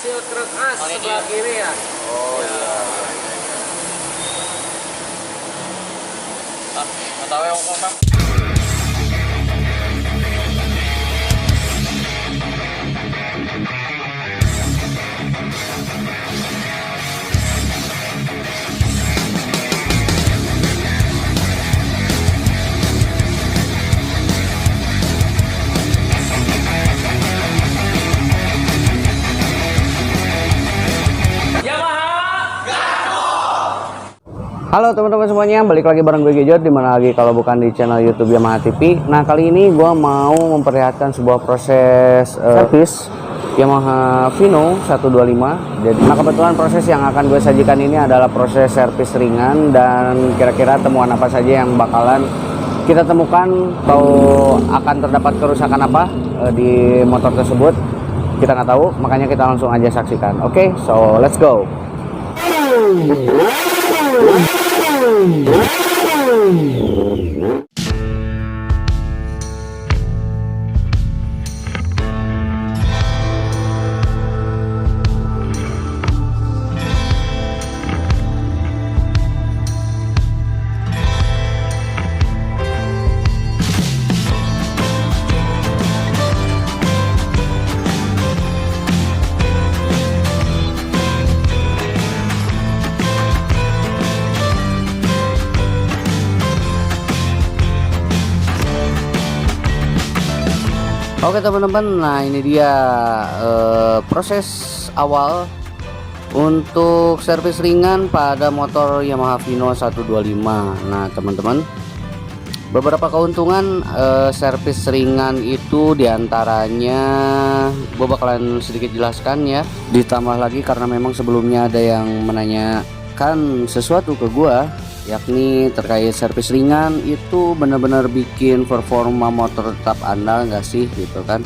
seal krek as sebelah kiri ya. Oh iya. Tahu yang kompak. Halo teman-teman semuanya, balik lagi bareng gue Gejot, dimana lagi kalau bukan di channel YouTube Yamaha TV. Nah kali ini gue mau memperlihatkan sebuah proses servis Yamaha Vino 125. Jadi, nah kebetulan proses yang akan gue sajikan ini adalah proses servis ringan, dan kira-kira temuan apa saja yang bakalan kita temukan atau akan terdapat kerusakan apa di motor tersebut, kita nggak tahu, makanya kita langsung aja saksikan. Oke, so let's go. Oke teman-teman, nah ini dia proses awal untuk servis ringan pada motor Yamaha Vino 125. Nah teman-teman, beberapa keuntungan servis ringan itu diantaranya gue bakalan sedikit jelaskan ya. Ditambah lagi karena memang sebelumnya ada yang menanyakan sesuatu ke gue, yakni terkait servis ringan itu benar-benar bikin performa motor tetap andal nggak sih gitu kan.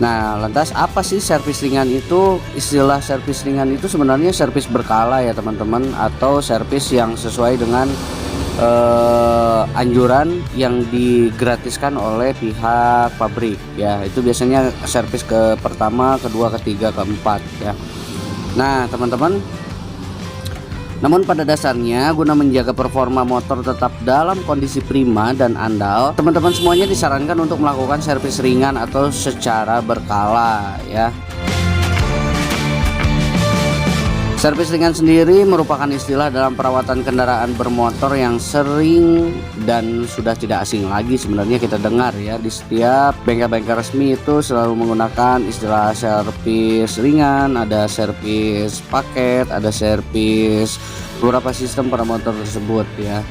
Nah lantas apa sih servis ringan itu? Istilah servis ringan itu sebenarnya servis berkala ya teman-teman, atau servis yang sesuai dengan anjuran yang digratiskan oleh pihak pabrik ya. Itu biasanya servis ke pertama, kedua, ketiga, keempat ya. Nah teman-teman, namun pada dasarnya guna menjaga performa motor tetap dalam kondisi prima dan andal, teman-teman semuanya disarankan untuk melakukan servis ringan atau secara berkala ya. Servis ringan sendiri merupakan istilah dalam perawatan kendaraan bermotor yang sering dan sudah tidak asing lagi sebenarnya kita dengar ya. Di setiap bengkel-bengkel resmi itu selalu menggunakan istilah servis ringan, ada servis paket, ada servis beberapa sistem pada motor tersebut ya.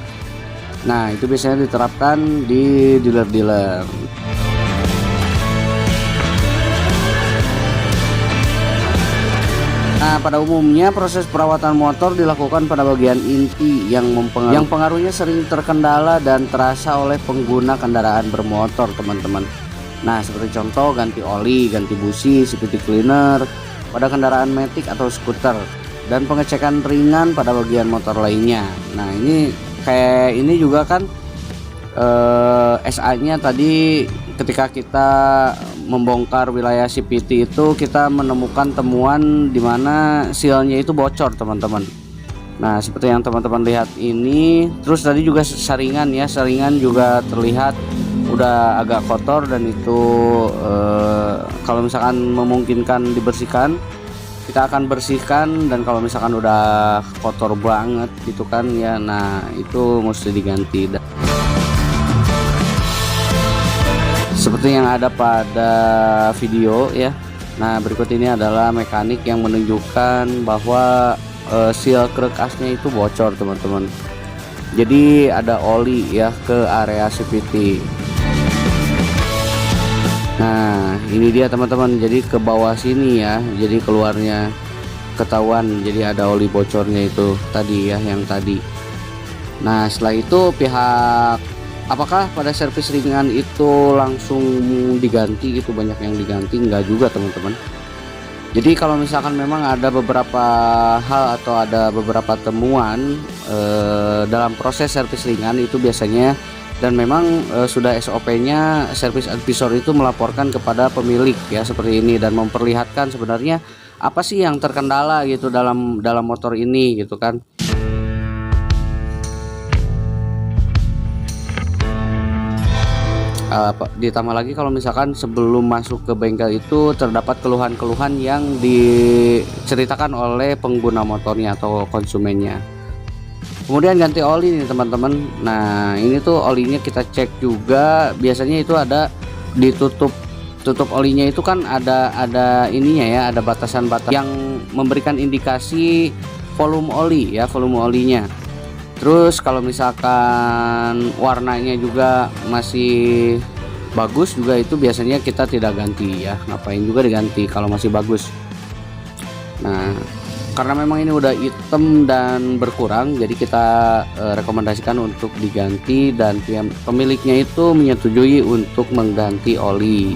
Nah itu biasanya diterapkan di dealer-dealer. Nah pada umumnya proses perawatan motor dilakukan pada bagian inti yang pengaruhnya sering terkendala dan terasa oleh pengguna kendaraan bermotor teman-teman. Nah seperti contoh ganti oli, ganti busi, CVT cleaner pada kendaraan matic atau skuter, dan pengecekan ringan pada bagian motor lainnya. Nah ini kayak ini juga kan SA-nya tadi ketika kita membongkar wilayah CVT itu kita menemukan temuan di mana sealnya itu bocor teman-teman. Nah seperti yang teman-teman lihat ini. Terus tadi juga saringan ya, saringan juga terlihat udah agak kotor, dan itu kalau misalkan memungkinkan dibersihkan kita akan bersihkan, dan kalau misalkan udah kotor banget gitu kan ya, nah itu mesti diganti. Seperti yang ada pada video ya. Nah berikut ini adalah mekanik yang menunjukkan bahwa seal krek asnya itu bocor teman-teman. Jadi ada oli ya ke area CVT. Nah ini dia teman-teman, jadi ke bawah sini ya, jadi keluarnya ketahuan, jadi ada oli bocornya itu tadi ya, yang tadi. Nah setelah itu pihak, apakah pada servis ringan itu langsung diganti? Itu banyak yang diganti, enggak juga teman-teman. Jadi kalau misalkan memang ada beberapa hal atau ada beberapa temuan dalam proses servis ringan itu biasanya, dan memang sudah SOP-nya servis advisor itu melaporkan kepada pemilik ya seperti ini, dan memperlihatkan sebenarnya apa sih yang terkendala gitu dalam motor ini gitu kan. Ditambah lagi kalau misalkan sebelum masuk ke bengkel itu terdapat keluhan-keluhan yang diceritakan oleh pengguna motornya atau konsumennya. Kemudian ganti oli nih teman-teman. Nah ini tuh olinya kita cek juga, biasanya itu ada ditutup olinya itu kan ada ininya ya, ada batasan-batas yang memberikan indikasi volume oli ya, volume olinya. Terus kalau misalkan warnanya juga masih bagus juga, itu biasanya kita tidak ganti ya, ngapain juga diganti kalau masih bagus. Nah karena memang ini udah hitam dan berkurang, jadi kita rekomendasikan untuk diganti, dan pemiliknya itu menyetujui untuk mengganti oli.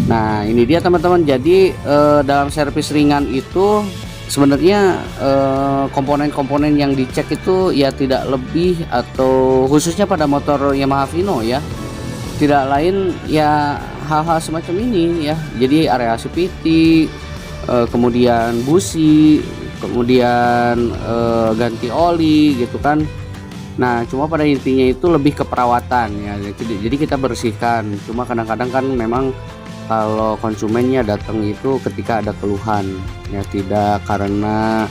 Nah ini dia teman-teman, jadi dalam servis ringan itu sebenarnya komponen-komponen yang dicek itu ya tidak lebih, atau khususnya pada motor Yamaha Vino ya, tidak lain ya hal-hal semacam ini ya. Jadi area CVT, kemudian busi, kemudian ganti oli gitu kan. Nah cuma pada intinya itu lebih ke perawatan ya, jadi kita bersihkan. Cuma kadang-kadang kan memang kalau konsumennya datang itu ketika ada keluhan ya, tidak karena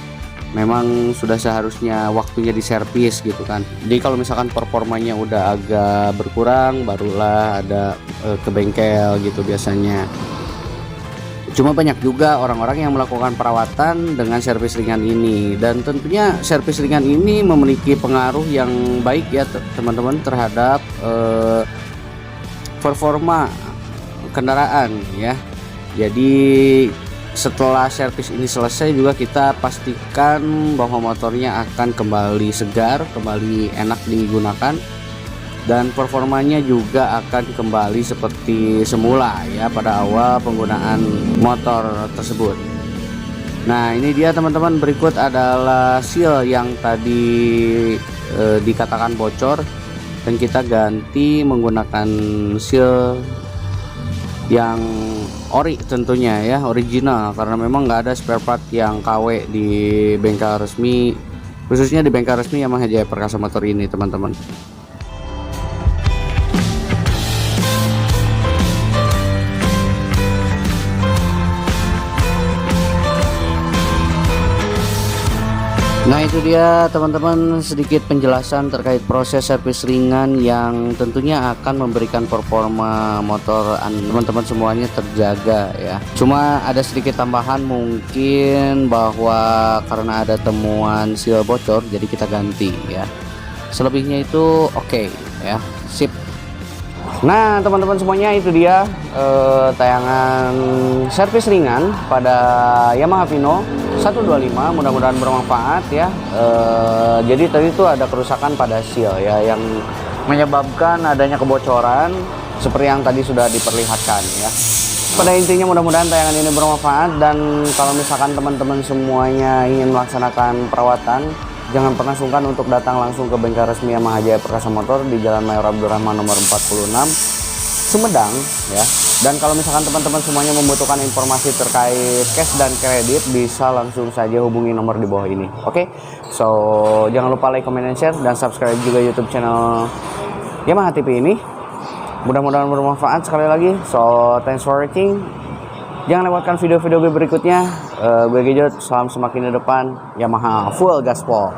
memang sudah seharusnya waktunya diservis gitu kan. Jadi kalau misalkan performanya udah agak berkurang, barulah ada ke bengkel gitu biasanya. Cuma banyak juga orang-orang yang melakukan perawatan dengan servis ringan ini, dan tentunya servis ringan ini memiliki pengaruh yang baik ya teman-teman terhadap performa kendaraan ya. Jadi setelah servis ini selesai juga kita pastikan bahwa motornya akan kembali segar, kembali enak digunakan, dan performanya juga akan kembali seperti semula ya pada awal penggunaan motor tersebut. Nah ini dia teman-teman, berikut adalah seal yang tadi dikatakan bocor, dan kita ganti menggunakan seal yang ori tentunya ya, original, karena memang nggak ada spare part yang KW di bengkel resmi, khususnya di bengkel resmi Yamaha Jaya Perkasa Motor ini teman-teman. Nah itu dia teman-teman, sedikit penjelasan terkait proses servis ringan yang tentunya akan memberikan performa motor teman-teman semuanya terjaga ya. Cuma ada sedikit tambahan mungkin, bahwa karena ada temuan seal bocor jadi kita ganti ya. Selebihnya itu oke ya, sip. Nah teman-teman semuanya, itu dia tayangan servis ringan pada Yamaha Vino 125, mudah-mudahan bermanfaat ya. Jadi tadi itu ada kerusakan pada seal ya, yang menyebabkan adanya kebocoran seperti yang tadi sudah diperlihatkan ya. Pada intinya mudah-mudahan tayangan ini bermanfaat, dan kalau misalkan teman-teman semuanya ingin melaksanakan perawatan, jangan pernah sungkan untuk datang langsung ke bengkel resmi Yamaha Jaya Perkasa Motor di Jalan Mayor Abdurrahman nomor 46 Sumedang ya. Dan kalau misalkan teman-teman semuanya membutuhkan informasi terkait cash dan kredit, bisa langsung saja hubungi nomor di bawah ini. Oke, so jangan lupa like, comment, dan share, dan subscribe juga YouTube channel Yamaha TV ini. Mudah-mudahan bermanfaat sekali lagi. So thanks for watching. Jangan lewatkan video-video gue berikutnya. Gue Gejot, salam semakin di depan. Yamaha full gaspol.